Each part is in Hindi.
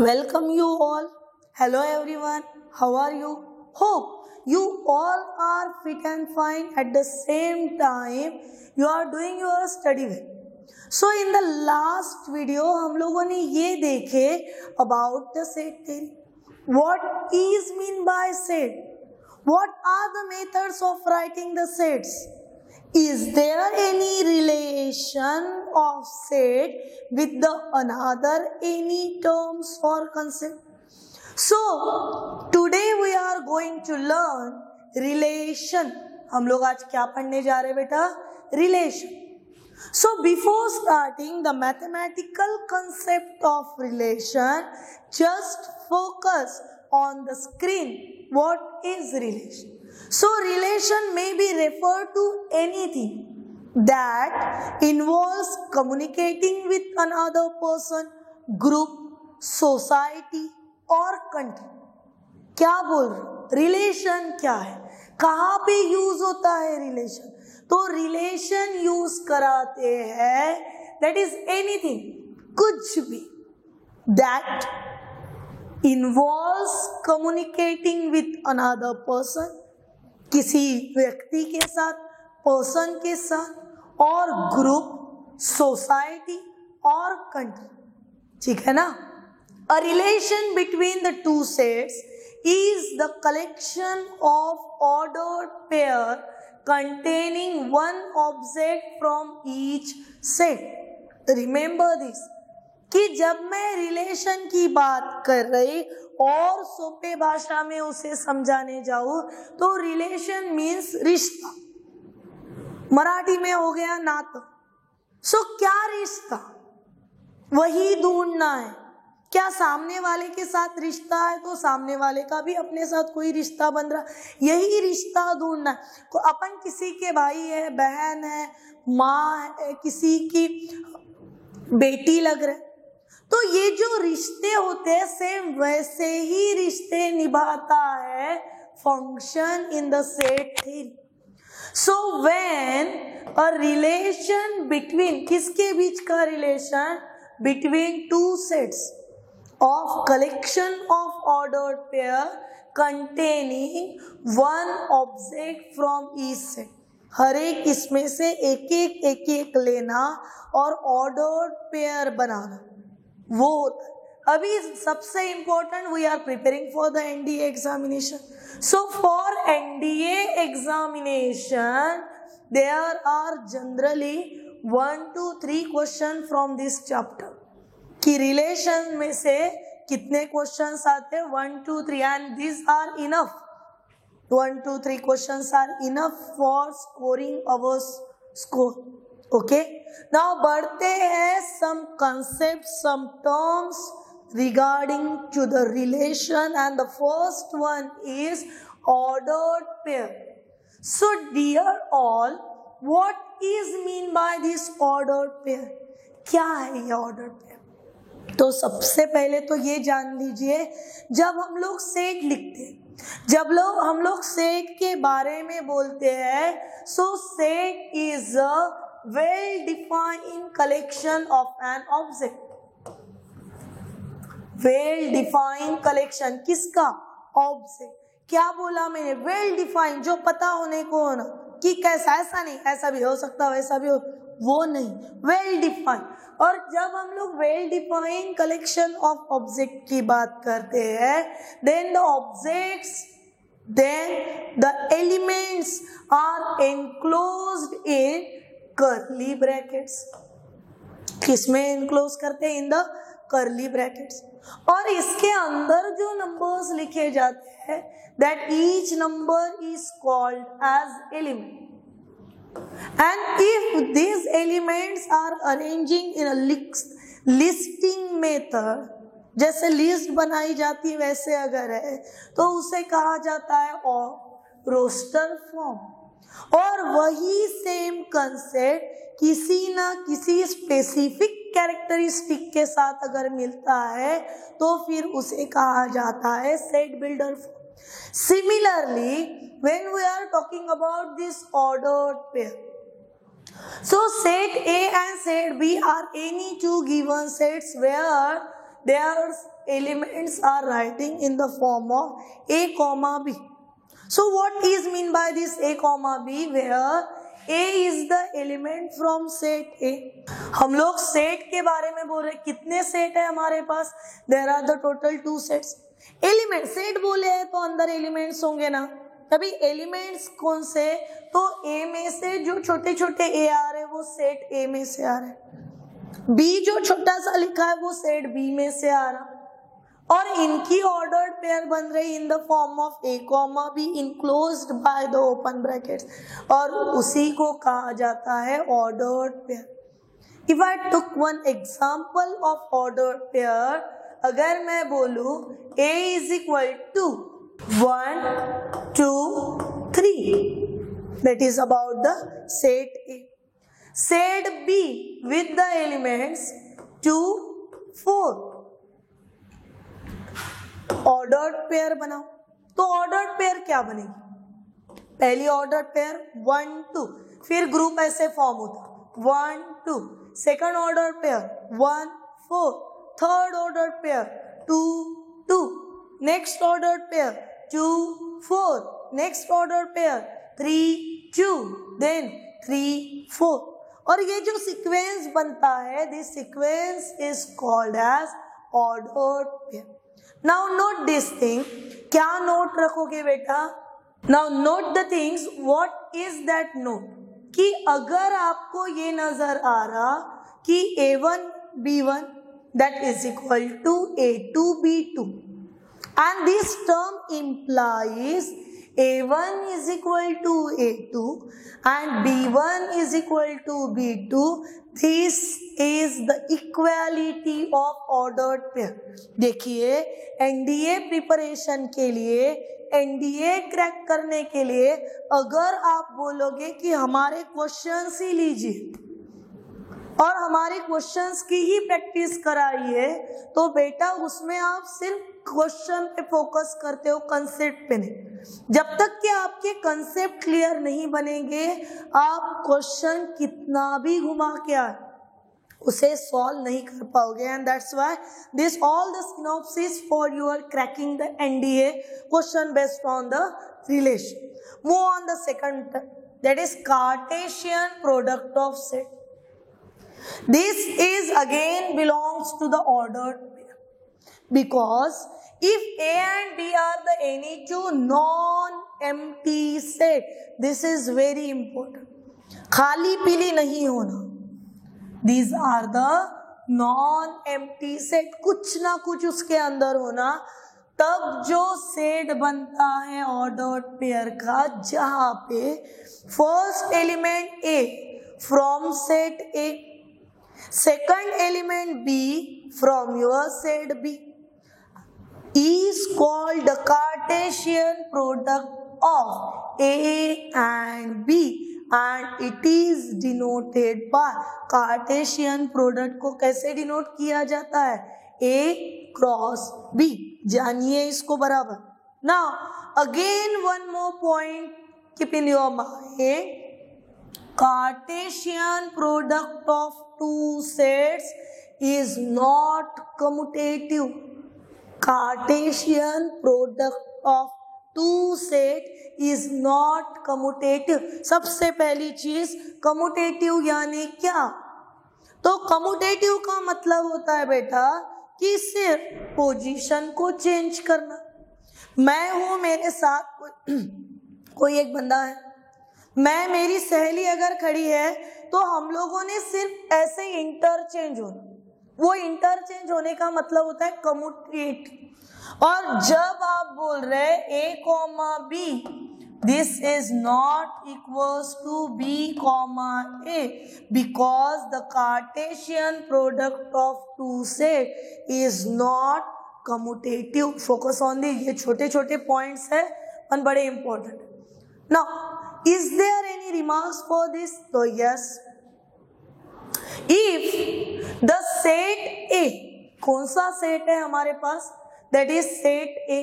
Welcome you all. Hello everyone. How are you? Hope you all are fit and fine at the same time. You are doing your study well. So in the last video हम लोगों ने ये देखे about the set theory. What is mean by set? What are the methods of writing the sets? Is there any relation of set with the another any terms or concept? So today we are going to learn relation. हम लोग आज क्या पढ़ने जा रहे हैं बेटा? Relation. So before starting the mathematical concept of relation, just focus on the screen. What is relation? So relation may be referred to anything that involves communicating with another person, group, society or country. क्या बोल रहे हो? रिलेशन क्या है? कहाँ पे यूज होता है रिलेशन? तो रिलेशन यूज कराते हैं that is anything, कुछ भी that involves communicating with another person, किसी व्यक्ति के साथ, पर्सन के साथ और ग्रुप, सोसाइटी और कंट्री. ठीक है ना? A relation between the two sets is the collection of ordered pair containing one object from each set. Remember this कि जब मैं रिलेशन की बात कर रही और सोपे भाषा में उसे समझाने जाऊं तो रिलेशन मीन्स रिश्ता. मराठी में हो गया नातं. सो क्या रिश्ता? वही ढूंढना है. क्या सामने वाले के साथ रिश्ता है तो सामने वाले का भी अपने साथ कोई रिश्ता बन रहा, यही रिश्ता ढूंढना है. तो अपन किसी के भाई है, बहन है, माँ है, किसी की बेटी लग रहे, तो ये जो रिश्ते होते हैं सेम वैसे ही रिश्ते निभाता है function in the set theory. So when a relation between, किसके बीच का relation? Between two sets of collection of ordered pair containing one object from each set. हर एक इसमें से एक एक लेना और ऑर्डर्ड पेयर बनाना, वो होता है. अभी सबसे important, we are preparing for the NDA examination. So for NDA examination there are generally 1 to 3 question from this chapter. कि रिलेशन में से कितने क्वेश्चंस आते हैं? 1 2 3 and this are enough. 1 2 3 questions are enough for scoring our score. Okay, now बढ़ते हैं some concept, some terms regarding to the relation and the first one is ordered pair. So dear all, what is mean by this ordered pair? क्या है ये ऑर्डर्ड पेयर? तो सबसे पहले तो ये जान लीजिए, जब हम लोग सेट लिखते हैं, जब हम लोग सेट के बारे में बोलते हैं, सो set is a well defined collection of an object. Well defined collection किसका? ऑब्जेक्ट. क्या बोला मैंने? वेल डिफाइंड, जो पता होने को होना कि कैसा, ऐसा नहीं ऐसा भी हो सकता, वैसा भी हो, वो नहीं, वेल डिफाइंड. और जब हम लोग well defined collection of object की बात करते हैं, then the objects, then the elements are enclosed in curly brackets. किसमें एनक्लोज करते हैं? In the curly brackets. और इसके अंदर जो नंबर्स लिखे जाते हैं, that each number is called as element. And if these elements are arranging in a listing method, जैसे लिस्ट बनाई जाती है वैसे अगर है तो उसे कहा जाता है रोस्टर फॉर्म. और वही सेम कंसेप्ट किसी ना किसी स्पेसिफिक कैरेक्टरिस्टिक के साथ अगर मिलता है तो फिर उसे कहा जाता है set builder form. Similarly, when we are talking about this ordered pair, so set A and set B are any two given sets where their elements are writing in the form of A comma B. So what is mean by this A comma B, where A is the element from set A. हम लोग सेट के बारे में बोल रहे हैं, कितने सेट है हमारे पास? There are the total 2 sets. Element set बोले हैं तो अंदर एलिमेंट्स होंगे ना, तभी एलिमेंट्स कौन से? तो A में से जो छोटे छोटे A आ रहे हैं वो सेट A में से आ रहे हैं, B जो छोटा सा लिखा है वो सेट B में से आ रहा, और इनकी ऑर्डर्ड पेयर बन रही in the form of A comma B enclosed by the open brackets, और उसी को कहा जाता है ordered pair. If I took one example of ordered pair, अगर मैं बोलूं A is equal to 1 2 3, that is about the set A. Set B with the elements 2 4, ordered pair बनाओ. तो ऑर्डर्ड पेयर क्या बनेगी? पहली ऑर्डर्ड पेयर 1 2, फिर ग्रुप ऐसे फॉर्म होता 1 2, second ordered pair 1 4, third ordered pair 2 2, next ordered pair 2 4, next ordered pair 3 2, then 3 4, और ये जो सीक्वेंस बनता है, this sequence is called as ordered pair. Now note this thing. क्या नोट रखोगे बेटा? Now note the things. What is that note? कि अगर आपको ये नजर आ रहा कि A1 B1 that is equal to A2 B2, and this term implies A1 is equal to A2 and B1 is equal to B2, this is the equality of ordered pair. देखिए NDA प्रिपरेशन के लिए, NDA क्रैक करने के लिए अगर आप बोलोगे कि हमारे क्वेश्चंस ही लीजिए और हमारे क्वेश्चंस की ही प्रैक्टिस कराइए, तो बेटा उसमें आप सिर्फ क्वेश्चन पे फोकस करते हो, कंसेप्ट पे नहीं. जब तक कि आपके कंसेप्ट क्लियर नहीं बनेंगे, आप क्वेश्चन कितना भी घुमा के आए उसे सॉल्व नहीं कर पाओगे. And that's why this all the synopsis for your cracking the NDA question based on the relation. Move on the second, that is Cartesian product of set. This is again belongs to the ordered pair, because if A and B are the any two non-empty set, this is very important. खाली पीली नहीं होना. These are the non-empty set. कुछ ना कुछ उसके अंदर होना, तब जो सेट बनता है ऑर्डर्ड पेयर का, जहां पे first element A from set A, second element B from your set B, is called the Cartesian product of A and B, and it is denoted by Cartesian product को कैसे डिनोट किया जाता है? A cross B. जानिए इसको बराबर. Now again one more point keep in your mind. Cartesian product of two sets is not commutative. Cartesian product of two set is not commutative. सबसे पहली चीज commutative यानी क्या? तो commutative का मतलब होता है बेटा कि सिर्फ पोजीशन को चेंज करना. मैं हूं, मेरे साथ कोई एक बंदा है, मैं, मेरी सहेली अगर खड़ी है, तो हम लोगों ने सिर्फ ऐसे इंटरचेंज होना. वो इंटरचेंज होने का मतलब होता है कम्यूटेट. और जब आप बोल रहे A comma B, this is not equals to B comma A, because the cartesian product of two set is not commutative. Focus on the. ये छोटे छोटे पॉइंट्स है और बड़े important. Now is there any remarks for this? So yes, if the set A, कौन सा सेट है हमारे पास? That is set A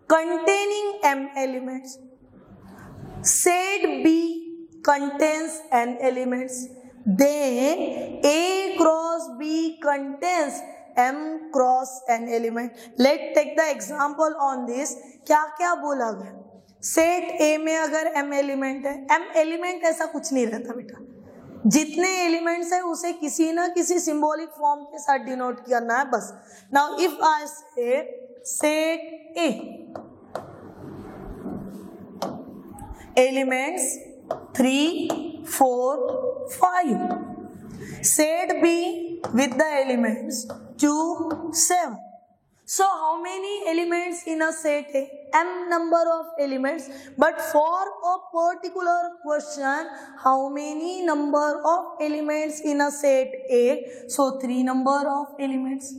containing m elements. Set B contains n elements. Then A cross B contains m cross n element. Let take the example on this. क्या क्या बोला गया? सेट A में अगर m एलिमेंट है, m एलिमेंट ऐसा कुछ नहीं रहता बेटा, जितने एलिमेंट्स है उसे किसी ना किसी सिंबॉलिक फॉर्म के साथ डिनोट करना है बस. नाउ इफ आई से set A elements 3, 4, 5, set B with the elements 2, 7. So how many elements in a set A? M number of elements. But for a particular question, how many number of elements in a set A? So 3 number of elements.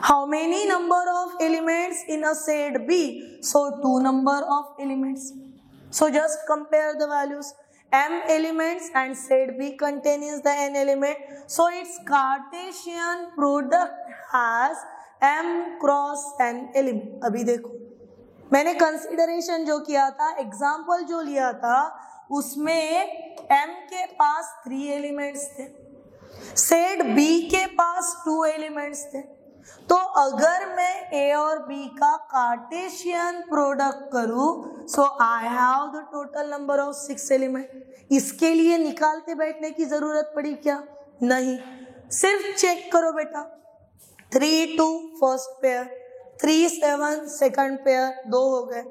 How many number of elements in a set B? So 2 number of elements. So just compare the values. M elements and set B contains the n element. So its Cartesian product has m cross n element. अभी देखो, मैंने कंसिडरेशन जो किया था, एग्जाम्पल जो लिया था, उसमें m के पास 3 एलिमेंट्स थे, सेट B के पास 2 एलिमेंट्स थे. तो अगर मैं A और B का कार्टेशियन प्रोडक्ट करूं, so I have the total number of 6 element. इसके लिए निकालते बैठने की जरूरत पड़ी क्या? नहीं, सिर्फ चेक करो बेटा. 3, 2 फर्स्ट पेयर, 3, 7 सेकंड पेयर, 2 हो गए.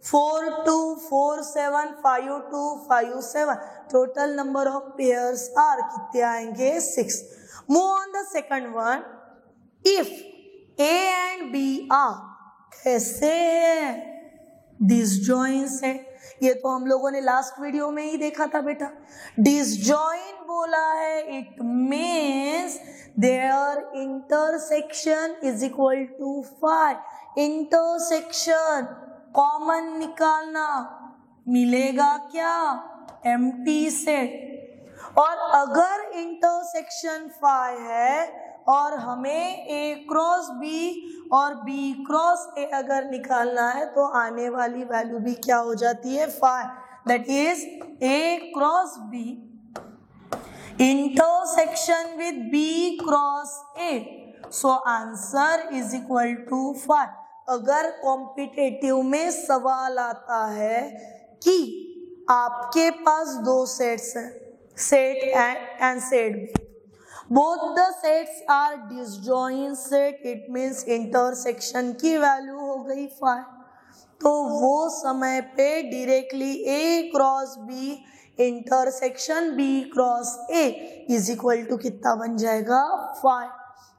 4, 2, 4, 7, 5, 2, 5, 7. Total number of pairs are कितने आएंगे? 6. Move on the second one. If A and B are कैसे है? डिसजॉइंट्स है. ये तो हम लोगों ने लास्ट वीडियो में ही देखा था बेटा. डिसजॉइंट बोला है, it means there intersection is equal to 5. Intersection common निकालना, मिलेगा क्या? Empty set. और अगर इंटरसेक्शन 5 है और हमें A क्रॉस B और B क्रॉस A अगर निकालना है, तो आने वाली वैल्यू भी क्या हो जाती है? 5. That is A cross B intersection with B cross A. So answer is equal to 5. अगर कॉम्पिटिटिव में सवाल आता है कि आपके पास 2 सेट्स हैं, set A and set B, both the sets are disjoint set, it means intersection की वैल्यू हो गई 5. तो वो समय पे directly A cross B intersection B cross A is equal to कितना बन जाएगा? 5.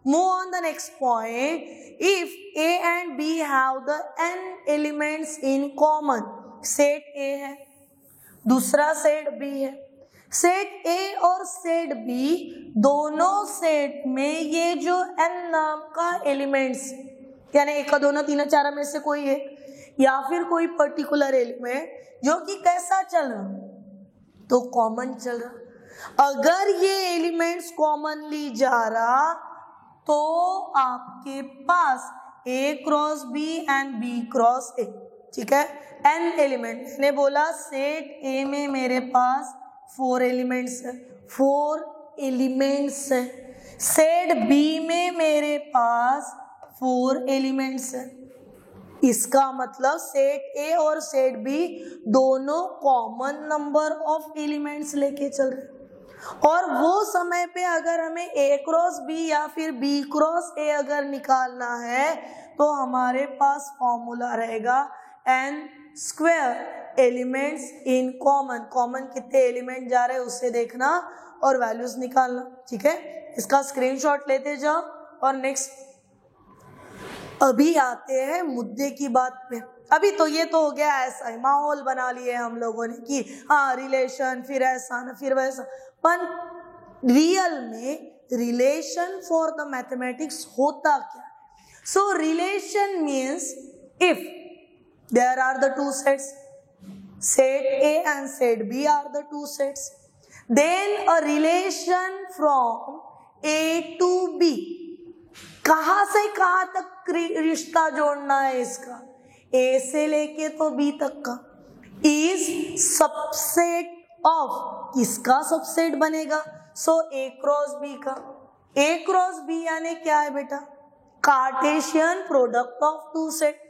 Move on the next point. If A and B have the n elements in common, set A है, दूसरा सेट B है. सेट A और सेट B दोनों सेट में ये जो n नाम का एलिमेंट्स, यानी 1, 2, 3, 4 में से कोई एक या फिर कोई पर्टिकुलर एलिमेंट जो कि कैसा चल रहा? तो कॉमन चल रहा. अगर ये एलिमेंट्स कॉमनली जा रहा, तो आपके पास A cross B and B cross A. ठीक है, n एलिमेंट. मैंने बोला सेट A में मेरे पास 4 एलिमेंट्स है, 4 एलिमेंट्स है. सेट B में मेरे पास 4 एलिमेंट्स है. इसका मतलब सेट A और सेट B दोनों कॉमन नंबर ऑफ एलिमेंट्स लेके चल रहे. और वो समय पे अगर हमें A क्रॉस B या फिर B क्रॉस A अगर निकालना है, तो हमारे पास फॉर्मूला रहेगा n square elements in common. Common कितने एलिमेंट जा रहे हैं उसे देखना और वैल्यूज निकालना. ठीक है, इसका स्क्रीनशॉट लेते जाओ. और नेक्स्ट अभी आते हैं मुद्दे की बात पे. अभी तो ये तो हो गया, ऐसा ही माहौल बना लिए हम लोगों ने कि हाँ रिलेशन, फिर ऐसा ना फिर वैसा. पर रियल में रिलेशन फॉर द मैथमेटिक्स होता क्या? सो relation means if there are the 2 sets, set A and set B are the 2 sets, then a relation from A to B. कहाँ से कहाँ तक रिश्ता जोड़ना है इसका? A से लेके तो B तक का. is सबसेट ऑफ, किसका सबसेट बनेगा? सो A क्रॉस B का. ए क्रॉस बी यानी क्या है बेटा? Cartesian product of two set,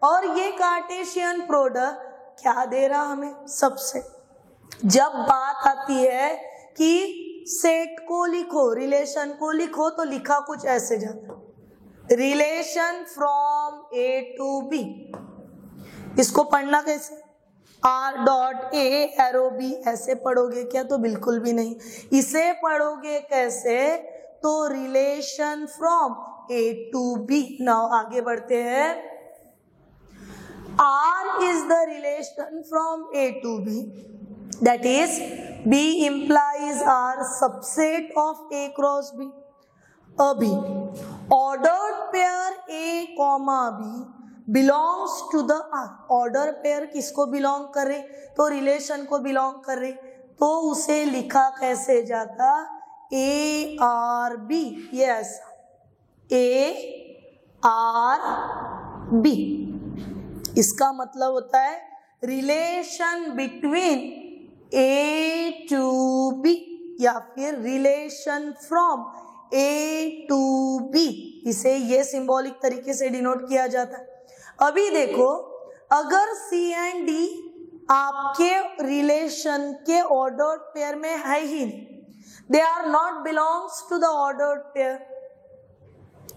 और ये कार्टेशियन प्रोडक्ट क्या दे रहा हमें? सबसेट। जब बात आती है कि सेट को लिखो, रिलेशन को लिखो, तो लिखा कुछ ऐसे जाता, relation from A to B. इसको पढ़ना कैसे? R dot A arrow B ऐसे पढ़ोगे क्या? तो बिल्कुल भी नहीं। इसे पढ़ोगे कैसे? तो relation from A to B. Now आगे बढ़ते हैं। R is the relation from A to B, that is B implies R subset of A cross B. अभी ordered pair A comma B belongs to the R. Order pair किसको बिलोंग करे? तो रिलेशन को बिलोंग करे, तो उसे लिखा कैसे जाता? A R B। Yes, A R B। इसका मतलब होता है relation between A to B, या फिर relation from A to B. इसे ये सिंबॉलिक तरीके से डिनोट किया जाता है। अभी देखो, अगर सी एंड डी आपके रिलेशन के ऑर्डर्ड पेयर में है ही नहीं, they are not belongs to the ordered pair,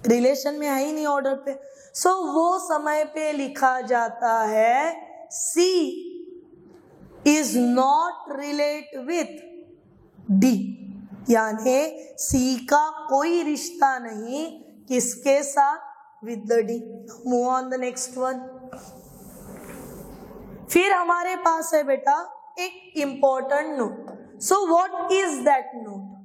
relation में है ही नहीं ऑर्डर पे, सो वो समय पे लिखा जाता है C is not relate with D, यानी C का कोई रिश्ता नहीं किसके साथ? With the D। Move on the next one. फिर हमारे पास है बेटा एक important note. So what is that note?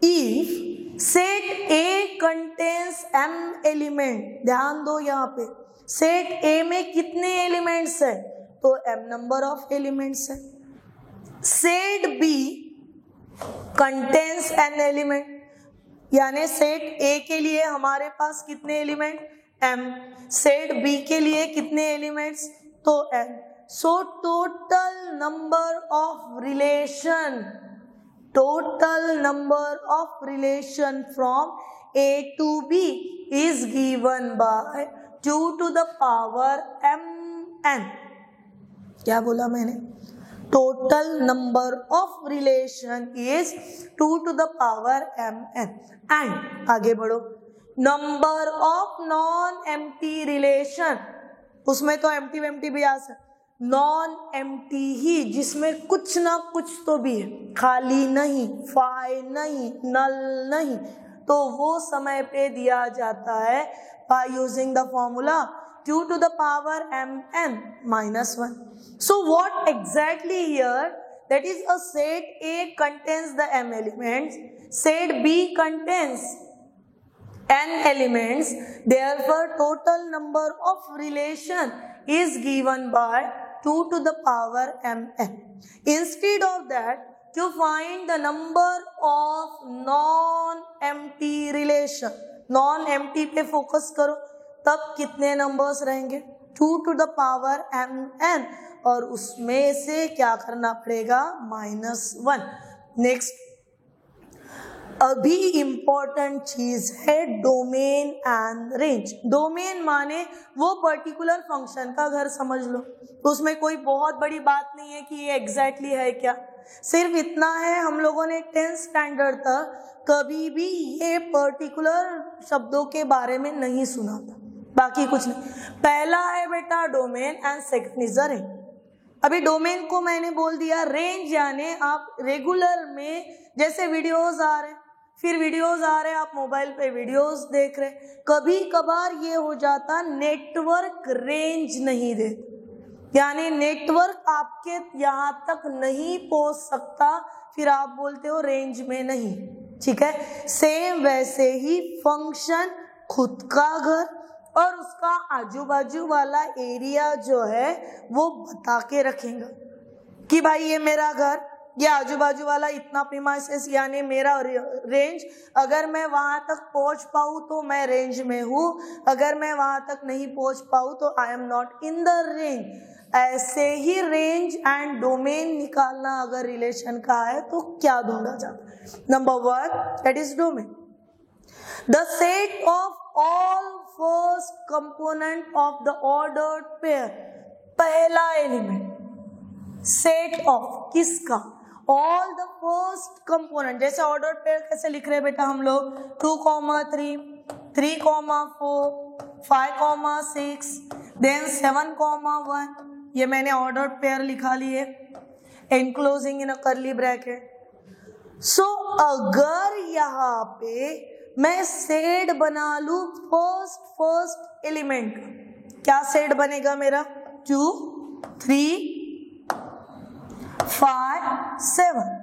If set A contains M element, ध्यान दो यहाँ पे, सेट A में कितने एलिमेंट्स है? तो M नंबर ऑफ एलिमेंट्स है। Set B contains N element, यानी सेट A के लिए हमारे पास कितने एलिमेंट? M। सेट B के लिए कितने एलिमेंट्स? तो N। So total number of relation, total number of relation from A to B is given by 2 to the power mn। क्या बोला मैंने? total number of relation is 2 to the power mn। and आगे बढ़ो, number of non empty relation, उसमें तो empty empty भी आ सकता, नॉन एम्प्टी ही, जिसमें कुछ ना कुछ तो भी है, खाली नहीं, फाई नहीं, नल नहीं, तो वो समय पे दिया जाता है by using the formula 2 to the power mn minus 1। So what exactly here? That is a set A contains the M elements, set B contains N elements, therefore total number of relation is given by 2 to the power mn। Instead of that, to find the number of non-empty relation, non-empty पे फोकस करो, तब कितने नंबर्स रहेंगे? 2 to the power mn, और उसमें से क्या करना पड़ेगा? -1। नेक्स्ट, अभी इंपॉर्टेंट चीज है डोमेन एंड रेंज। डोमेन माने वो पर्टिकुलर फंक्शन का घर समझ लो, तो उसमें कोई बहुत बड़ी बात नहीं है कि ये एग्जैक्टली है क्या, सिर्फ इतना है हम लोगों ने 10th स्टैंडर्ड तक कभी भी ये पर्टिकुलर शब्दों के बारे में नहीं सुना था, बाकी कुछ नहीं। पहला है बेटा domain and second is the range. अभी डोमेन को मैंने बोल दिया, रेंज यानी आप रेगुलर में जैसे वीडियोस आ रहे हैं, फिर वीडियोस आ रहे हैं, आप मोबाइल पे वीडियोस देख रहे, कभी कभार ये हो जाता नेटवर्क रेंज नहीं दे, यानी नेटवर्क आपके यहाँ तक नहीं पहुँच सकता, फिर आप बोलते हो रेंज में नहीं, ठीक है। सेम वैसे ही फंक्शन खुद का घर और उसका आजू बाजू वाला एरिया जो है वो बता के रखेगा कि भाई ये मेरा घर, ये आजू बाजू वाला इतना प्रीमाइसेस, यानी मेरा रेंज, अगर मैं वहां तक पहुंच पाऊँ तो मैं रेंज में हूँ, अगर मैं वहां तक नहीं पहुंच पाऊँ तो I am not in the range. ऐसे ही रेंज एंड डोमेन निकालना अगर रिलेशन का है तो क्या ढूंढा जाता है? Number 1 that is domain, the set of all first component of the ordered pair, पहला एलिमेंट सेट ऑफ किसका, ऑल द फर्स्ट कंपोनेंट। जैसे ऑर्डर्ड पेयर कैसे लिख रहे हैं बेटा हम लोग, 2, 3, 3, 4, 5, 6, देन 7, 1, ये मैंने ऑर्डर्ड पेयर लिखा लिए एनक्लोजिंग इन अ कर्ली ब्रैकेट। सो अगर यहाँ पे मैं सेट बना लू फर्स्ट एलिमेंट, क्या सेट बनेगा मेरा, 2, 3, 5, 7।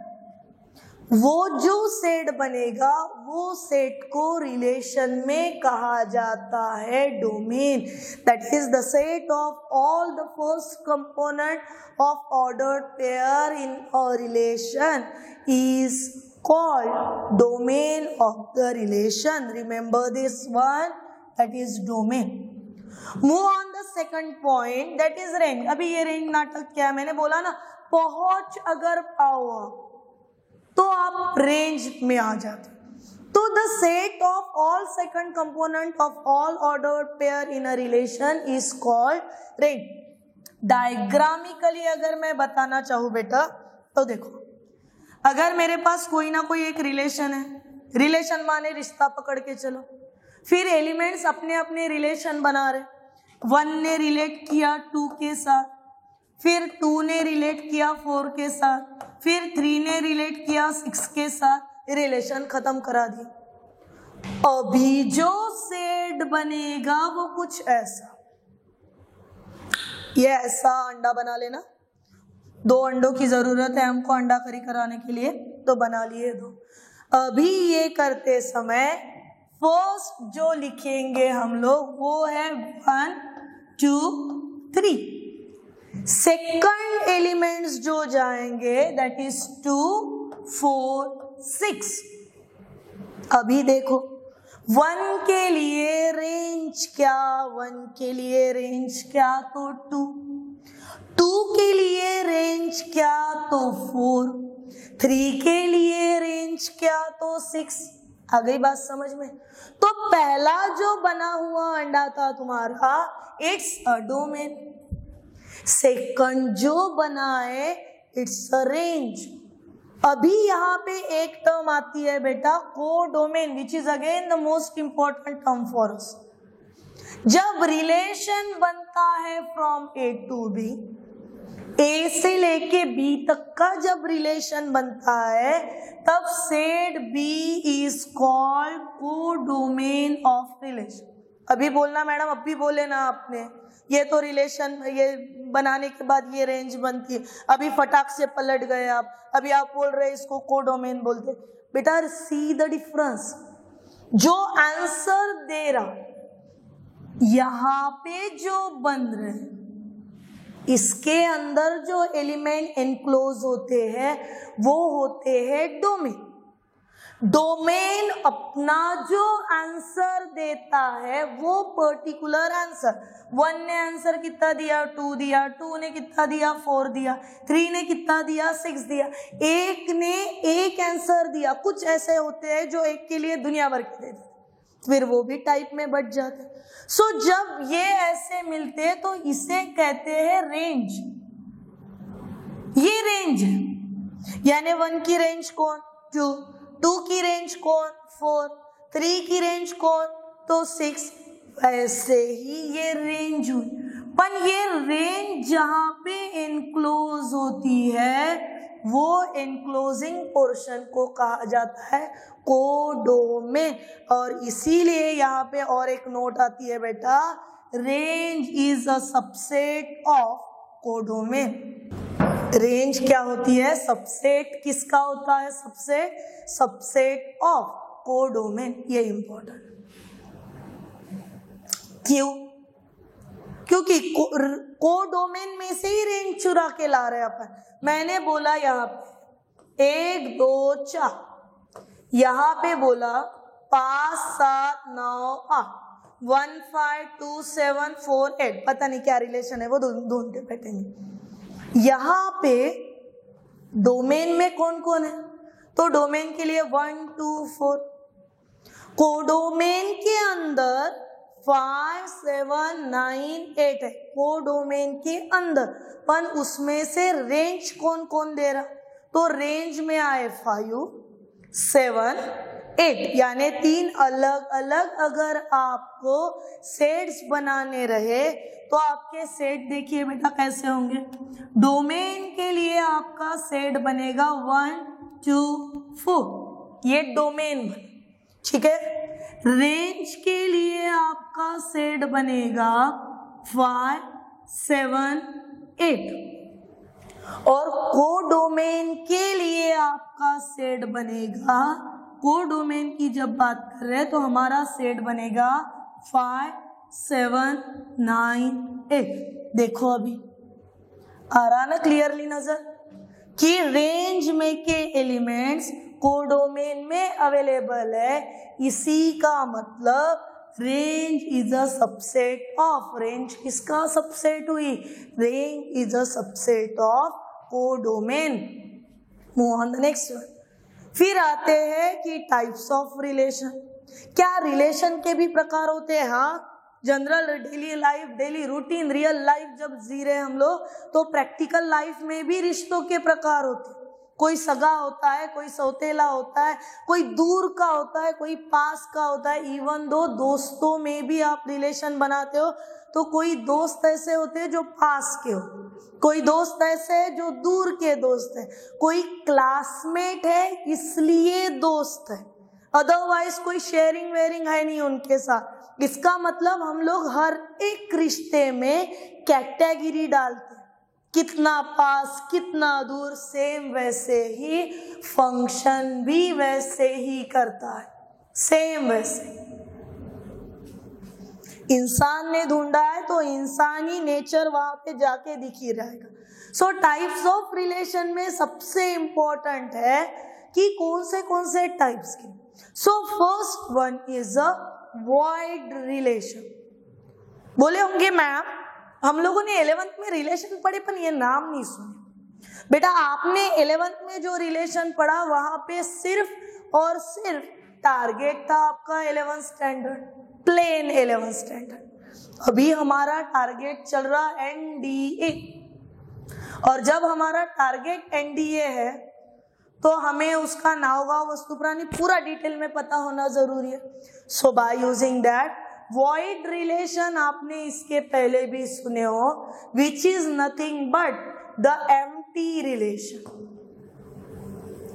वो जो सेट बनेगा वो सेट को रिलेशन में कहा जाता है domain. That is the set of all the first component of ordered pair in a relation is called domain of the relation. Remember this one, that is domain. Move on the second point, that is range. अभी ये रेंज नाटक क्या है, मैंने बोला ना पहुंच अगर पाओ तो आप रेंज में आ जाते। तो the set of all second component of all ordered pair in a relation is called range. डायग्रामिकली अगर मैं बताना चाहूँ बेटा तो देखो, अगर मेरे पास कोई ना कोई एक रिलेशन है, रिलेशन माने रिश्ता पकड़ के चलो, फिर एलिमेंट्स अपने अपने रिलेशन बना रहे, 1 ने रिलेट किया 2 के साथ, फिर 2 ने रिलेट किया 4 के साथ, फिर 3 ने रिलेट किया 6 के साथ, रिलेशन खत्म करा दिया। अभी जो सेट बनेगा वो कुछ ऐसा, ये ऐसा अंडा बना लेना, 2 अंडों की जरूरत है हमको अंडा करी कराने के लिए, तो बना लिए 2। अभी ये करते समय फर्स्ट जो लिखेंगे हम लोग वो है 1, 2, 3। सेकंड एलिमेंट्स जो जाएंगे दैट इज 2, 4, 6। अभी देखो 1 के लिए रेंज क्या, 1 के लिए रेंज क्या तो 2 के लिए रेंज क्या तो 4, 3 के लिए रेंज क्या तो 6। आ गई बात समझ में। तो पहला जो बना हुआ अंडा था तुम्हारा, इट्स अ डोमेन। सेकंड जो बना है इट्स अ रेंज। अभी यहाँ पे एक टर्म आती है बेटा codomain, which is again the most important term for us. जब रिलेशन बनता है फ्रॉम ए टू बी, ए से लेके बी तक का जब रिलेशन बनता है तब set B is called codomain of relation. अभी बोलना मैडम, अभी बोले ना आपने, ये तो रिलेशन ये बनाने के बाद ये रेंज बनती है, अभी फटाक से पलट गए आप, अभी आप बोल रहे इसको कोडोमेन बोलते। बेटा सी द डिफरेंस। जो आंसर दे रहा यहाँ पे जो बन रहे, इसके अंदर जो एलिमेंट एनक्लोज होते हैं वो होते हैं डोमेन। डोमेन अपना जो आंसर देता है वो पर्टिकुलर आंसर, 1 ने आंसर कितना दिया 2 दिया, 2 ने कितना दिया 4 दिया, 3 ने कितना दिया 6 दिया, एक ने एक आंसर दिया। कुछ ऐसे होते हैं जो एक के लिए दुनिया भर के देते, फिर वो भी टाइप में बढ़ जाते। सो जब ये ऐसे मिलते तो इसे कहते हैं रेंज। ये रेंज है, यानी 1 की रेंज कौन 2 की रेंज कौन 4, 3 की रेंज कौन तो 6। ऐसे ही ये रेंज हुई। पर ये रेंज जहां पे एनक्लोज होती है वो एनक्लोजिंग पोर्शन को कहा जाता है कोडोमेन। और इसीलिए यहाँ पे और एक नोट आती है बेटा, range is a subset of codomain. Range क्या होती है, सबसेट किसका होता है, सबसेट ऑफ कोडोमेन। ये इंपॉर्टेंट क्यों, क्योंकि कोडोमेन में से ही रेंज चुरा के ला रहे अपन। मैंने बोला यहाँ पे 1 2 4, यहाँ पे बोला 5 7 9 8, 1 5 2 7 4 8, पता नहीं क्या रिलेशन है वो ढूंढते बैठेंगे। यहाँ पे डोमेन में कौन कौन है, तो डोमेन के लिए 1 2 4, कोडोमेन के अंदर 5, 7, 9, 8 है, कोडोमेन के अंदर, पर उसमें से रेंज कौन कौन दे रहा, तो रेंज में आए 5, 7, 8, यानी 3 अलग अलग अगर आपको सेट्स बनाने रहे तो आपके सेट देखिए बेटा कैसे होंगे। डोमेन के लिए आपका सेट बनेगा 1, 2, 4, ये डोमेन बने, ठीक है। रेंज के लिए आपका सेट बनेगा 5, 7, 8 और कोडोमेन के लिए आपका सेट बनेगा, कोडोमेन की जब बात कर रहे हैं तो हमारा सेट बनेगा 5, 7, 9, 8। देखो अभी आ रहा ना क्लियरली नजर कि रेंज में के एलिमेंट्स कोडोमेन में अवेलेबल है, इसी का मतलब range is a subset of, range किसका सबसेट हुई, range is a subset of codomain. Move on the next one. फिर आते हैं कि टाइप्स ऑफ रिलेशन। क्या रिलेशन के भी प्रकार होते हैं? हाँ, general daily life, daily routine, real life जब जी रहे हम लोग तो प्रैक्टिकल लाइफ में भी रिश्तों के प्रकार होते हैं। कोई सगा होता है, कोई सौतेला होता है, कोई दूर का होता है, कोई पास का होता है। इवन दो दोस्तों में भी आप रिलेशन बनाते हो तो कोई दोस्त ऐसे होते हैं जो पास के हो, कोई दोस्त ऐसे है जो दूर के दोस्त है, कोई क्लासमेट है इसलिए दोस्त है, अदरवाइज कोई शेयरिंग वेयरिंग है नहीं उनके साथ। इसका मतलब हम लोग हर एक रिश्ते में कैटेगरी डालते हैं, कितना पास कितना दूर, सेम वैसे ही फंक्शन भी वैसे ही करता है, सेम वैसे। इंसान ने ढूंढा है तो इंसानी नेचर वहां पे जाके दिख ही रहेगा। सो टाइप्स ऑफ रिलेशन में सबसे इंपॉर्टेंट है कि कौन से टाइप्स के। So first one is a void relation. बोले होंगे मैम हम लोगों ने 11th में रिलेशन पढ़े पर ये नाम नहीं सुने। बेटा आपने 11th में जो रिलेशन पढ़ा वहां पे सिर्फ और सिर्फ टारगेट था आपका 11th standard, plane 11th standard. अभी हमारा टारगेट चल रहा NDA, और जब हमारा टारगेट NDA है तो हमें उसका नाव गांव वस्तु प्राणी पूरा डिटेल में पता होना जरूरी है। So by using that void relation आपने इसके पहले भी सुने हो, which is nothing but the empty relation.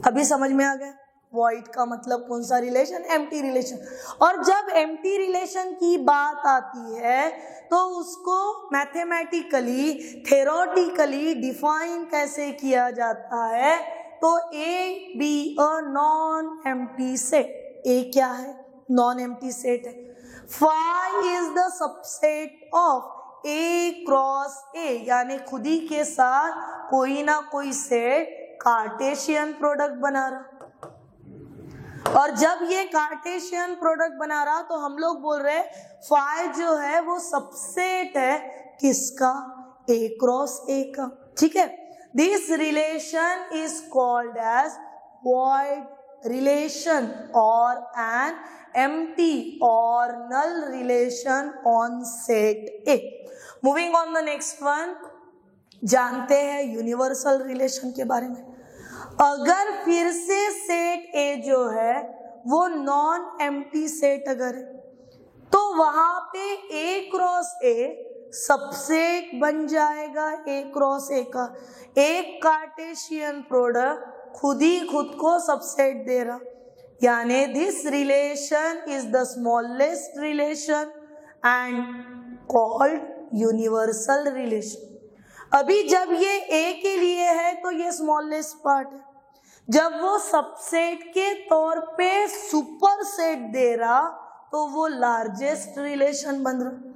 अभी समझ में आ गया वॉइड का मतलब कौन सा रिलेशन, एम्प्टी रिलेशन। और जब एम्प्टी रिलेशन की बात आती है तो उसको मैथमेटिकली थेरोटिकली डिफाइन कैसे किया जाता है, तो A B a non empty set. A क्या है? नॉन एम्प्टी सेट है। Phi is the subset of A cross A, यानी खुद ही के साथ कोई ना कोई सेट कार्टेशियन प्रोडक्ट बना रहा। और जब ये कार्टेशियन प्रोडक्ट बना रहा तो हम लोग बोल रहे फाई जो है वो सबसेट है किसका? ए क्रॉस ए का, ठीक है। This relation is called as void relation और an empty or null relation on set A. Moving on the next one, जानते हैं यूनिवर्सल रिलेशन के बारे में। अगर फिर से सेट A जो है वो नॉन एम्प्टी सेट अगर है तो वहां पे A क्रॉस A सबसेट बन जाएगा A क्रॉस A का। एक कार्टेशियन प्रोडक्ट खुद ही खुद को सबसेट दे रहा, यानी this relation is the smallest relation and called universal relation. अभी जब ये ए के लिए है तो ये स्मॉलेस्ट पार्ट है, जब वो सबसेट के तौर पे सुपर सेट दे रहा तो वो लार्जेस्ट रिलेशन बन रहा।